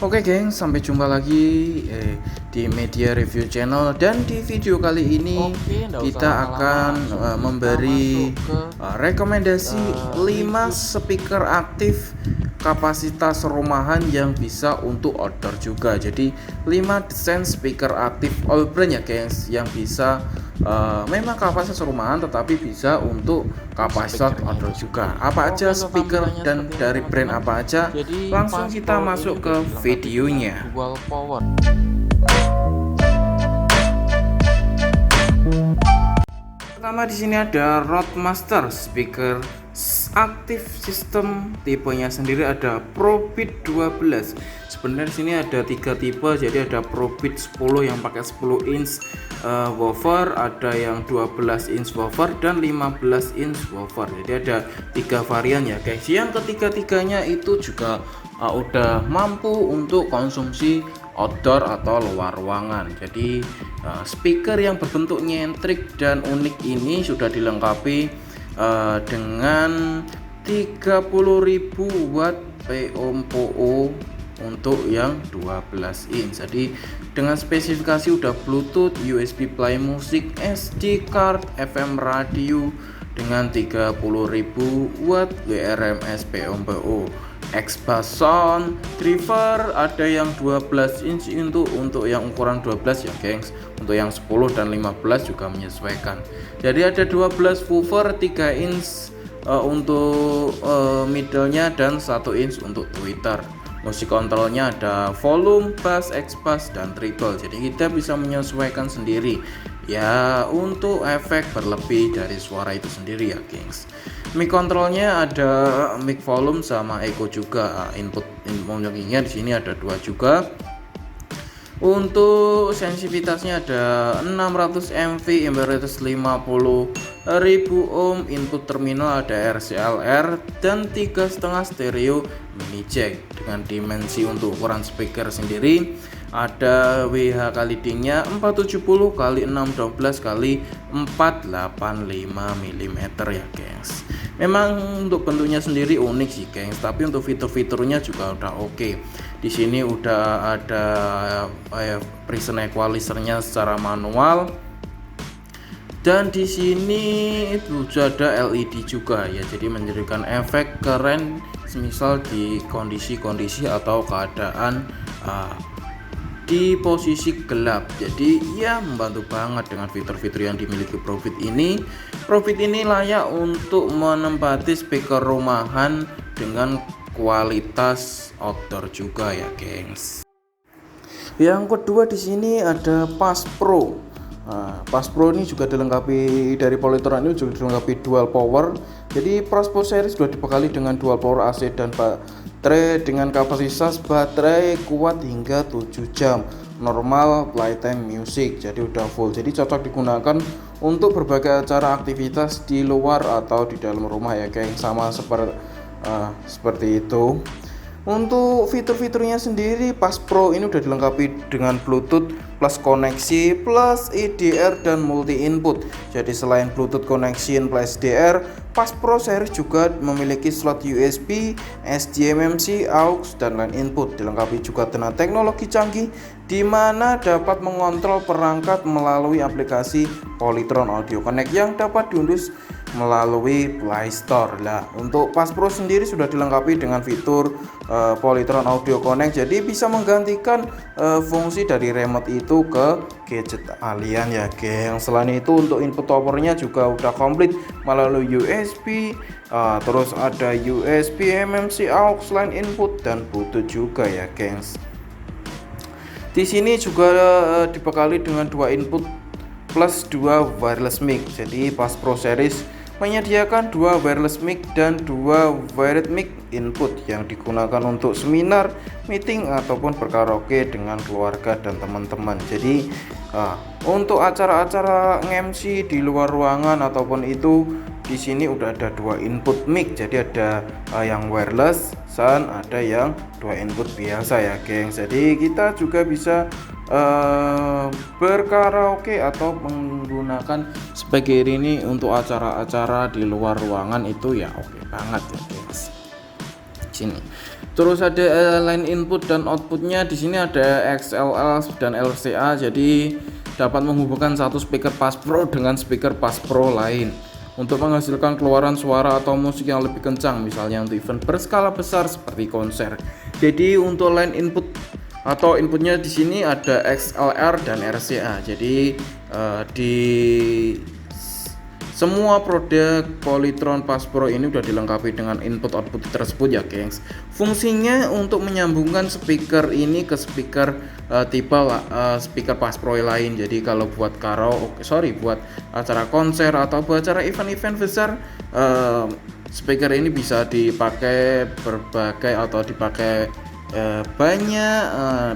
Oke geng, sampai jumpa lagi di Media Review Channel. Dan di video kali ini kita akan memberi rekomendasi 5 speaker aktif kapasitas rumahan yang bisa untuk outdoor juga. Jadi 5 desain speaker aktif all brand ya guys, yang bisa memang kapasitas rumahan tetapi bisa untuk kapasitas outdoor juga. Apa aja speaker dan dari brand apa aja? Langsung kita masuk ke videonya. Dual power. Pertama di sini ada Roadmaster speaker aktif sistem, tipenya sendiri ada ProBeat 12. Sebenarnya di sini ada 3 tipe, jadi ada ProBeat 10 yang pakai 10 inch woofer, ada yang 12 inch woofer dan 15 inch woofer. Jadi ada 3 varian ya guys. Yang ketiga-tiganya itu juga udah mampu untuk konsumsi outdoor atau luar ruangan. Jadi speaker yang berbentuk nyentrik dan unik ini sudah dilengkapi dengan 30.000 watt POMPO untuk yang 12 inch. Jadi dengan spesifikasi udah Bluetooth, USB play musik, SD card, FM radio dengan 30.000 watt WRMS POMPO. X-Bass sound driver ada yang 12 inch untuk yang ukuran 12 ya gengs. Untuk yang 10 dan 15 juga menyesuaikan. Jadi ada 12 woofer 3 inch untuk middle-nya dan 1 inch untuk tweeter. Musik kontrolnya ada volume, bass, X-Bass dan treble. Jadi kita bisa menyesuaikan sendiri ya untuk efek berlebih dari suara itu sendiri ya gengs. Mic kontrolnya ada mic volume sama echo juga. Input nya di sini ada 2 juga. Untuk sensitivitasnya ada 600 mV, 450.000 ohm, input terminal ada RCLR dan 3,5 stereo mini jack. Dengan dimensi untuk ukuran speaker sendiri ada WH kali D-nya 470 kali 612 kali 485 mm ya guys. Memang untuk bentuknya sendiri unik sih guys, tapi untuk fitur-fiturnya juga udah oke. Di sini udah ada precision equalizernya secara manual. Dan di sini itu ada LED juga ya, jadi memberikan efek keren semisal di kondisi-kondisi atau keadaan di posisi gelap. Jadi ya membantu banget dengan fitur-fitur yang dimiliki ProBeat ini. ProBeat ini layak untuk menempati speaker rumahan dengan kualitas outdoor juga ya gengs. Yang kedua di sini ada Pass Pro. Pass Pro ini juga dilengkapi dari Polytron, ini juga dilengkapi dual power. Jadi Pass Pro series sudah dibekali dengan dual power AC dan baterai dengan kapasitas baterai kuat hingga 7 jam normal playtime music. Jadi udah full, jadi cocok digunakan untuk berbagai acara aktivitas di luar atau di dalam rumah ya geng, sama seperti itu. Untuk fitur-fiturnya sendiri, Pass Pro ini udah dilengkapi dengan Bluetooth plus koneksi plus EDR dan multi input. Jadi selain Bluetooth connection plus EDR, Pass Pro series juga memiliki slot USB, SDMMC, AUX dan LAN input. Dilengkapi juga dengan teknologi canggih di mana dapat mengontrol perangkat melalui aplikasi Polytron Audio Connect yang dapat diunduh melalui Play Store. Lah, untuk Pass Pro sendiri sudah dilengkapi dengan fitur Polytron Audio Connect, jadi bisa menggantikan fungsi dari remote itu ke gadget kalian ya geng. Selain itu untuk input powernya juga udah komplit melalui USB, terus ada USB, MMC, AUX, LAN input dan Bluetooth juga ya gengs. Di sini juga dibekali dengan 2 input plus 2 wireless mic. Jadi Pass Pro series menyediakan 2 wireless mic dan 2 wired mic input yang digunakan untuk seminar, meeting ataupun berkaraoke dengan keluarga dan teman-teman. Jadi untuk acara-acara MC di luar ruangan ataupun itu, di sini udah ada 2 input mic. Jadi ada yang wireless dan ada yang 2 input biasa ya geng. Jadi kita juga bisa berkaraoke atau menggunakan speaker ini untuk acara-acara di luar ruangan itu ya oke banget ya guys. Sini Terus ada line input dan outputnya. Di sini ada XLR dan LCA, jadi dapat menghubungkan satu speaker Bass Pro dengan speaker Bass Pro lain untuk menghasilkan keluaran suara atau musik yang lebih kencang, misalnya untuk event berskala besar seperti konser. Jadi untuk line input atau inputnya di sini ada XLR dan RCA. Jadi di semua produk Polytron Bass Pro ini udah dilengkapi dengan input output tersebut ya gengs. Fungsinya untuk menyambungkan speaker ini ke speaker tipe speaker Bass Pro lain. Jadi kalau buat buat acara konser atau buat acara event-event besar, speaker ini bisa dipakai berbagai atau dipakai banyak,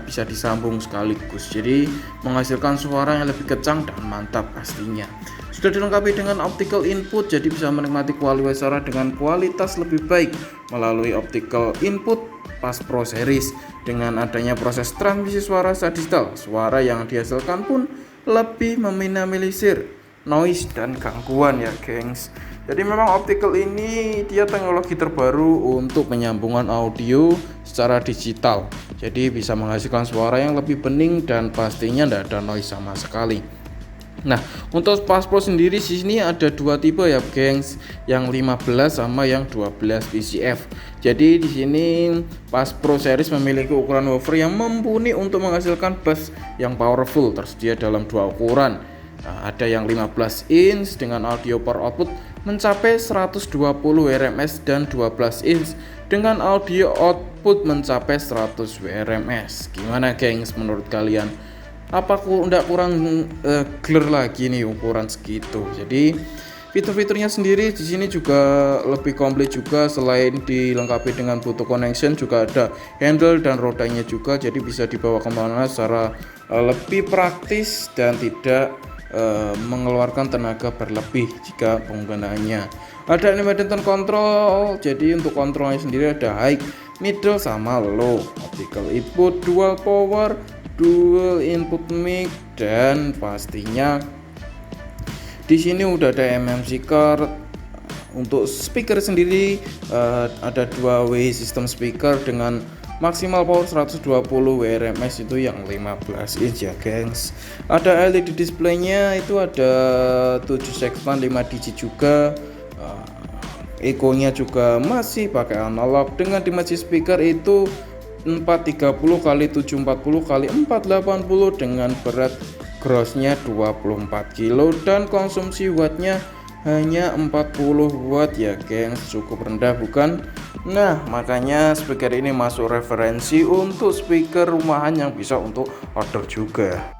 bisa disambung sekaligus, jadi menghasilkan suara yang lebih kencang dan mantap pastinya. Sudah dilengkapi dengan optical input, jadi bisa menikmati kualitas suara dengan kualitas lebih baik melalui optical input Bass Pro series. Dengan adanya proses transmisi suara digital, suara yang dihasilkan pun lebih meminimalisir noise dan gangguan ya gengs. Jadi memang optical ini dia teknologi terbaru untuk penyambungan audio secara digital. Jadi bisa menghasilkan suara yang lebih bening dan pastinya tidak ada noise sama sekali. Nah, untuk Bass Pro sendiri di sini ada dua tipe ya, gengs, yang 15 sama yang 12 PCF. Jadi di sini Bass Pro series memiliki ukuran woofer yang mumpuni untuk menghasilkan bass yang powerful, tersedia dalam dua ukuran. Nah, ada yang 15 inch dengan audio per output mencapai 120 WRMS dan 12 inch dengan audio output mencapai 100 WRMS. Gimana gengs menurut kalian? Apa enggak kurang clear lagi nih ukuran segitu? Jadi fitur-fiturnya sendiri di sini juga lebih komplit juga. Selain dilengkapi dengan Bluetooth connection, juga ada handle dan rodanya juga, jadi bisa dibawa kemana secara lebih praktis dan tidak mengeluarkan tenaga berlebih jika penggunaannya. Ada independent control, jadi untuk kontrolnya sendiri ada high, middle sama low, optical input, dual power, dual input mic, dan pastinya di sini udah ada MMC card. Untuk speaker sendiri ada 2-way system speaker dengan maksimal power 120 WRMS, itu yang 15 inch ya gengs. Ada LED displaynya, itu ada 7 segmen 5 digit juga. Echo-nya juga masih pakai analog dengan dimensi speaker itu 430 x 740 x 480 dengan berat grossnya 24 kg dan konsumsi wattnya hanya 40 watt ya gengs, cukup rendah bukan? Nah, makanya speaker ini masuk referensi untuk speaker rumahan yang bisa untuk outdoor juga.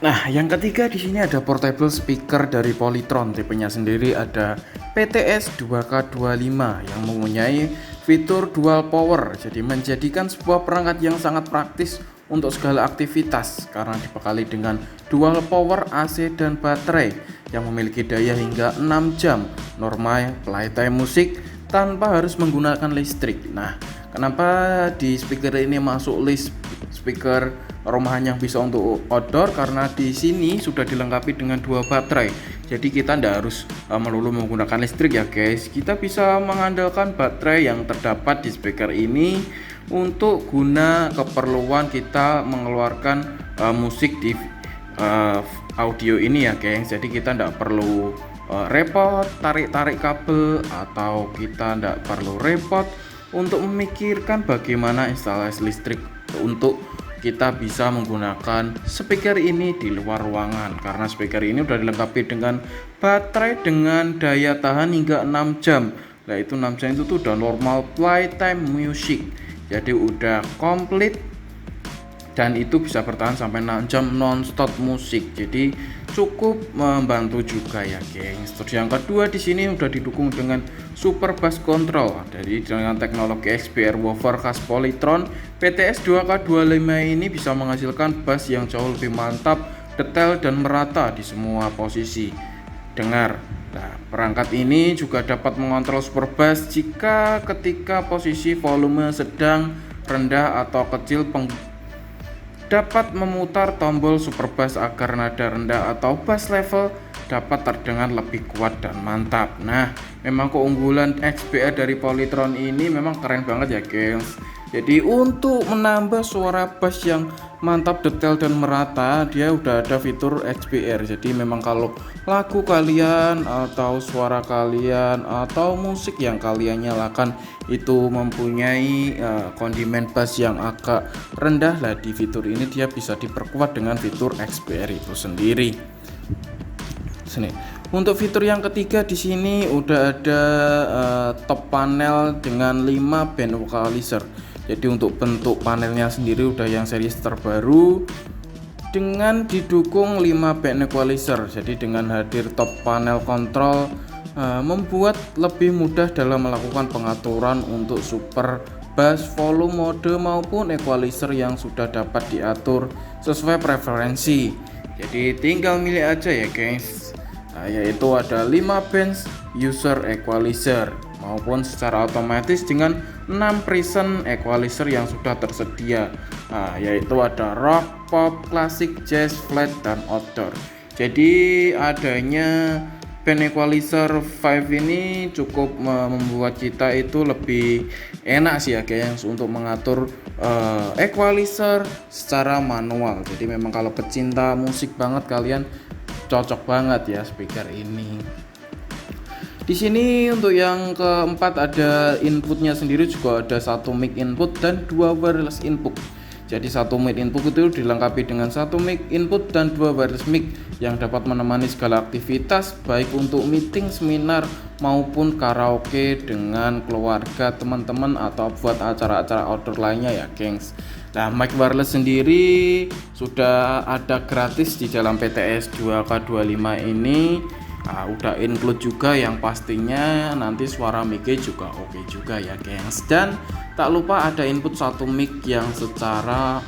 Nah, yang ketiga di sini ada portable speaker dari Polytron. Tipenya sendiri ada PTS 2K25 yang mempunyai fitur dual power, jadi menjadikan sebuah perangkat yang sangat praktis untuk segala aktivitas karena dibekali dengan dual power AC dan baterai yang memiliki daya hingga 6 jam normal playtime musik tanpa harus menggunakan listrik. Nah, kenapa di speaker ini masuk list speaker rumahan yang bisa untuk outdoor? Karena di sini sudah dilengkapi dengan 2 baterai. Jadi kita tidak harus melulu menggunakan listrik ya guys. Kita bisa mengandalkan baterai yang terdapat di speaker ini untuk guna keperluan kita mengeluarkan musik di audio ini ya guys. Jadi kita tidak perlu repot tarik-tarik kabel, atau kita tidak perlu repot untuk memikirkan bagaimana instalasi listrik untuk kita bisa menggunakan speaker ini di luar ruangan, karena speaker ini sudah dilengkapi dengan baterai dengan daya tahan hingga 6 jam. Nah, itu 6 jam itu tuh udah normal playtime music, jadi udah komplit dan itu bisa bertahan sampai 6 jam non-stop musik. Jadi cukup membantu juga ya gengs. Terus yang kedua di sini udah didukung dengan super bass control. Jadi dengan teknologi XBR woofer khas Polytron, PTS 2K25 ini bisa menghasilkan bass yang jauh lebih mantap, detail dan merata di semua posisi dengar. Nah, perangkat ini juga dapat mengontrol super bass jika ketika posisi volume sedang, rendah atau kecil, dapat memutar tombol super bass agar nada rendah atau bass level dapat terdengar lebih kuat dan mantap. Nah, memang keunggulan XBR dari Polytron ini memang keren banget ya guys. Jadi untuk menambah suara bass yang mantap, detail dan merata, dia udah ada fitur XPR. Jadi memang kalau lagu kalian atau suara kalian atau musik yang kalian nyalakan itu mempunyai kondimen bass yang agak rendah lah, di fitur ini dia bisa diperkuat dengan fitur XPR itu sendiri. Untuk fitur yang ketiga di sini udah ada top panel dengan 5 band equalizer. Jadi untuk bentuk panelnya sendiri udah yang series terbaru dengan didukung 5 band equalizer. Jadi dengan hadir top panel kontrol membuat lebih mudah dalam melakukan pengaturan untuk super bass, volume, mode maupun equalizer yang sudah dapat diatur sesuai preferensi. Jadi tinggal milih aja ya guys. Yaitu ada 5 band user equalizer maupun secara otomatis dengan 6 present equalizer yang sudah tersedia, yaitu ada rock, pop, klasik, jazz, flat, dan outdoor. Jadi adanya band equalizer 5 ini cukup membuat kita itu lebih enak sih ya guys untuk mengatur equalizer secara manual. Jadi memang kalau pecinta musik banget kalian cocok banget ya speaker ini. Di sini untuk yang keempat ada inputnya sendiri, juga ada 1 mic input dan 2 wireless input. Jadi 1 mic input itu dilengkapi dengan 1 mic input dan 2 wireless mic yang dapat menemani segala aktivitas baik untuk meeting, seminar maupun karaoke dengan keluarga, teman-teman atau buat acara-acara outdoor lainnya ya gengs. Nah, mic wireless sendiri sudah ada gratis di dalam PTS 2K25 ini. Udah include juga yang pastinya nanti suara mic-nya juga oke juga ya gengs. Dan tak lupa ada input 1 mic yang secara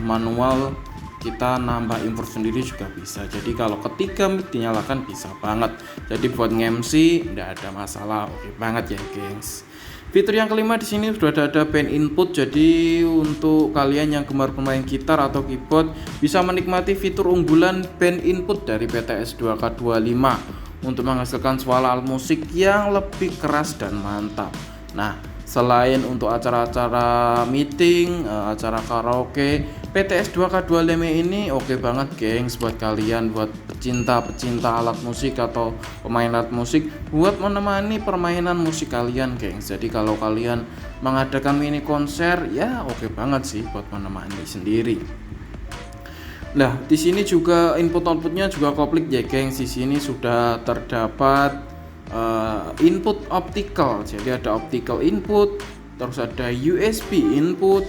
manual kita nambah input sendiri juga bisa. Jadi kalau ketiga mic dinyalakan bisa banget. Jadi buat nge-MC enggak ada masalah, oke banget ya gengs. Fitur yang kelima di sini sudah ada band input. Jadi untuk kalian yang gemar bermain gitar atau keyboard bisa menikmati fitur unggulan band input dari PTS 2K25 untuk menghasilkan suara alat musik yang lebih keras dan mantap. Nah, selain untuk acara-acara meeting, acara karaoke, PTS 2K25 ini oke banget gengs buat kalian, buat pecinta alat musik atau pemain alat musik, buat menemani permainan musik kalian gengs. Jadi kalau kalian mengadakan mini konser ya oke banget sih buat menemani sendiri. Nah, di sini juga input-outputnya juga kopling ya gengs. Di sini sudah terdapat input optical. Jadi ada optical input, terus ada USB input,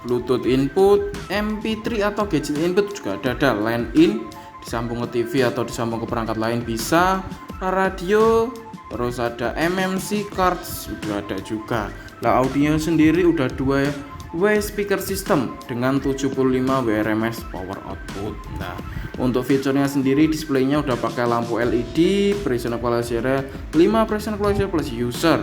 Bluetooth input, MP3 atau gadget input juga ada line in, disambung ke TV atau disambung ke perangkat lain bisa, radio, terus ada MMC cards sudah ada juga. Nah, audio sendiri udah 2 way speaker system dengan 75 WRMS power output. Nah, untuk fiturnya sendiri displaynya udah pakai lampu LED, presence equalizer 5 presence equalizer plus user.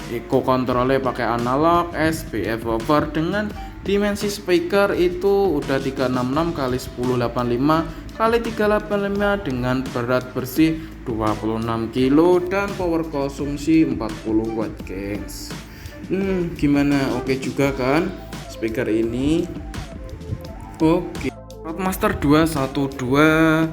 Echo controlnya pakai analog SPF buffer dengan dimensi speaker itu udah 366 x 1085 x 385 dengan berat bersih 26 kg dan power konsumsi 40 watt gengs. Gimana, oke juga kan speaker ini? Oke. Roadmaster 212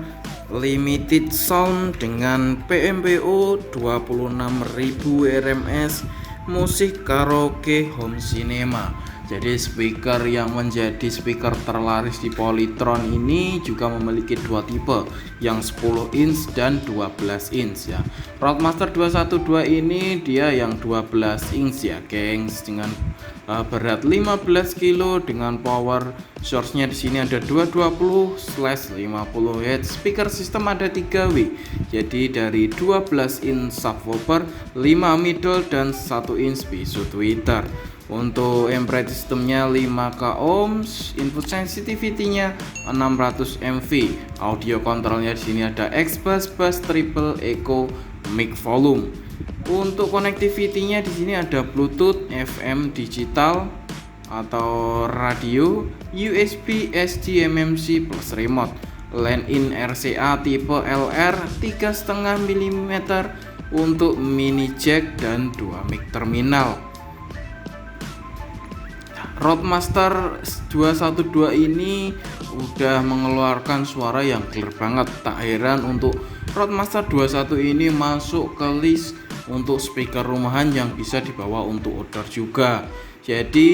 limited sound dengan PMPO 26.000 RMS, musik karaoke home cinema. Jadi speaker yang menjadi speaker terlaris di Polytron ini juga memiliki 2 tipe, yang 10 inch dan 12 inch ya. Roadmaster 212 ini dia yang 12 inch ya gengs, dengan berat 15 kg dengan power source-nya di sini ada 220/50 Hz. Speaker system ada 3W. Jadi dari 12 inch subwoofer, 5 middle dan 1 inch bisu tweeter. Untuk amperage sistemnya 5K ohms, input sensitivity-nya 600 mV. Audio kontrolnya di sini ada X-Bass, Bass, Triple, Echo, Mic Volume. Untuk connectivity-nya di sini ada Bluetooth, FM digital atau radio, USB, SD, MMC plus remote. Line in RCA tipe LR 3,5 mm untuk mini jack dan 2 mic terminal. Roadmaster 212 ini udah mengeluarkan suara yang clear banget. Tak heran untuk Roadmaster 21 ini masuk ke list untuk speaker rumahan yang bisa dibawa untuk outdoor juga. Jadi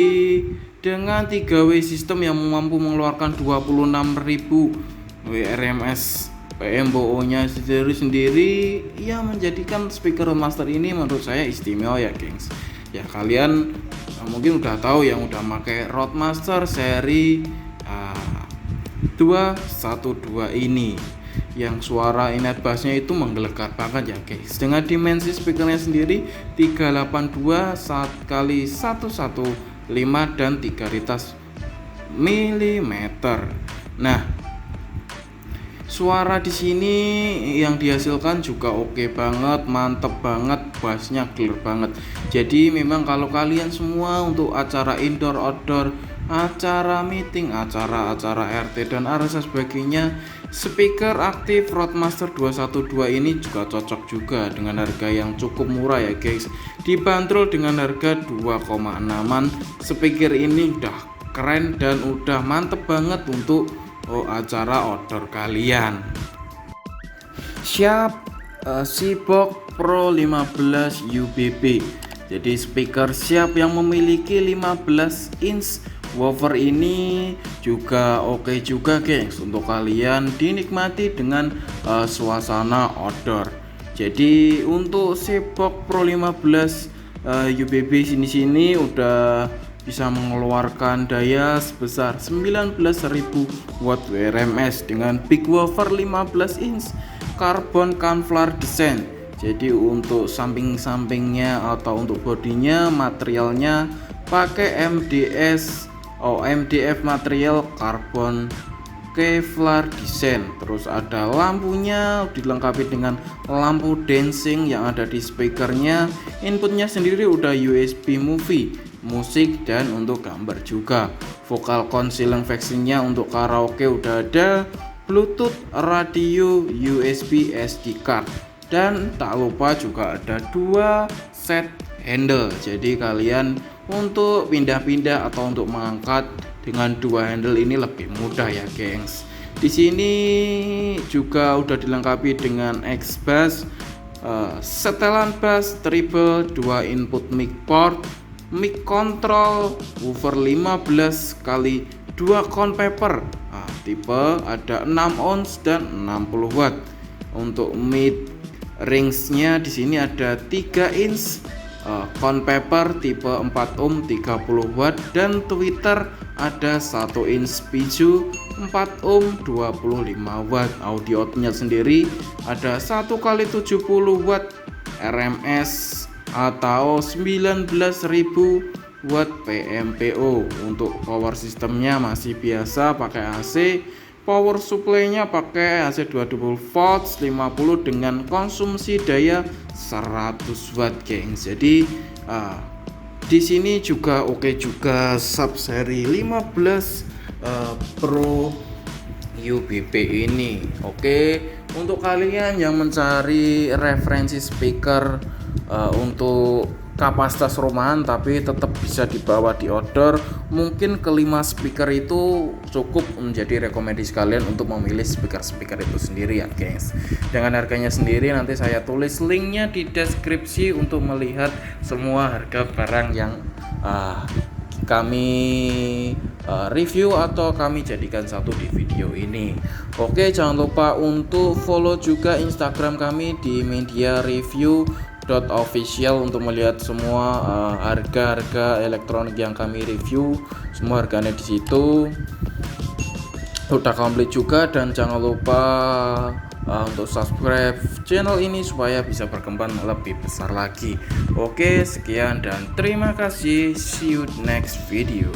dengan 3W sistem yang mampu mengeluarkan 26.000 WRMS PMBO nya sendiri ya menjadikan speaker Roadmaster ini menurut saya istimewa ya gengs. Ya kalian mungkin udah tahu yang udah pakai Roadmaster seri 212 ini yang suara inlet bassnya itu menggelegar banget ya guys, dengan dimensi speakernya sendiri 382 x 115 dan 300 mm. Nah, suara di sini yang dihasilkan juga oke banget, mantep banget, bassnya clear banget. Jadi memang kalau kalian semua untuk acara indoor, outdoor, acara meeting, acara RT dan RS sebagainya, speaker aktif Roadmaster 212 ini juga cocok juga dengan harga yang cukup murah ya guys. Dibanderol dengan harga 2,6an. Speaker ini udah keren dan udah mantep banget untuk acara outdoor kalian. Seabox Pro 15 UBB. Jadi speaker siap yang memiliki 15 inch woofer ini juga oke juga gengs untuk kalian dinikmati dengan suasana outdoor. Jadi untuk Seabox Pro 15 UBB sini udah bisa mengeluarkan daya sebesar 19.000 watt WRMS dengan big woofer 15 inch carbon Kevlar design. Jadi untuk samping-sampingnya atau untuk bodinya materialnya pakai MDF material karbon Kevlar design. Terus ada lampunya dilengkapi dengan lampu dancing yang ada di speakernya. Inputnya sendiri udah USB movie, musik dan untuk gambar juga. Vocal concealing factionnya untuk karaoke udah ada, Bluetooth, radio, USB, SD card, dan tak lupa juga ada 2 set handle. Jadi kalian untuk pindah-pindah atau untuk mengangkat dengan 2 handle ini lebih mudah ya gengs. Di sini juga udah dilengkapi dengan X-Bass, setelan bass treble, 2 input mic port, mic control, woofer 15 kali 2 cone paper. Tipe ada 6 ounce dan 60 watt. Untuk mid range-nya di sini ada 3 inch cone paper tipe 4 ohm 30 watt dan tweeter ada 1 inch piju 4 ohm 25 watt. Audio outnya sendiri ada 1 kali 70 watt RMS atau 19.000 watt PMPO. Untuk power sistemnya masih biasa pakai AC. Power supply-nya pakai AC 20 volts 50 dengan konsumsi daya 100 watt gengs. Jadi di sini juga oke juga sub seri 15 Pro UBB ini. Oke, untuk kalian yang mencari referensi speaker untuk kapasitas rumahan tapi tetap bisa dibawa di outdoor, mungkin kelima speaker itu cukup menjadi rekomendasi kalian untuk memilih speaker itu sendiri ya guys. Dengan harganya sendiri nanti saya tulis linknya di deskripsi untuk melihat semua harga barang yang kami review atau kami jadikan satu di video ini. Oke, jangan lupa untuk follow juga Instagram kami di media review official untuk melihat semua harga-harga elektronik yang kami review. Semua harganya di situ udah komplit juga, dan jangan lupa untuk subscribe channel ini supaya bisa berkembang lebih besar lagi. Oke, sekian dan terima kasih. See you next video.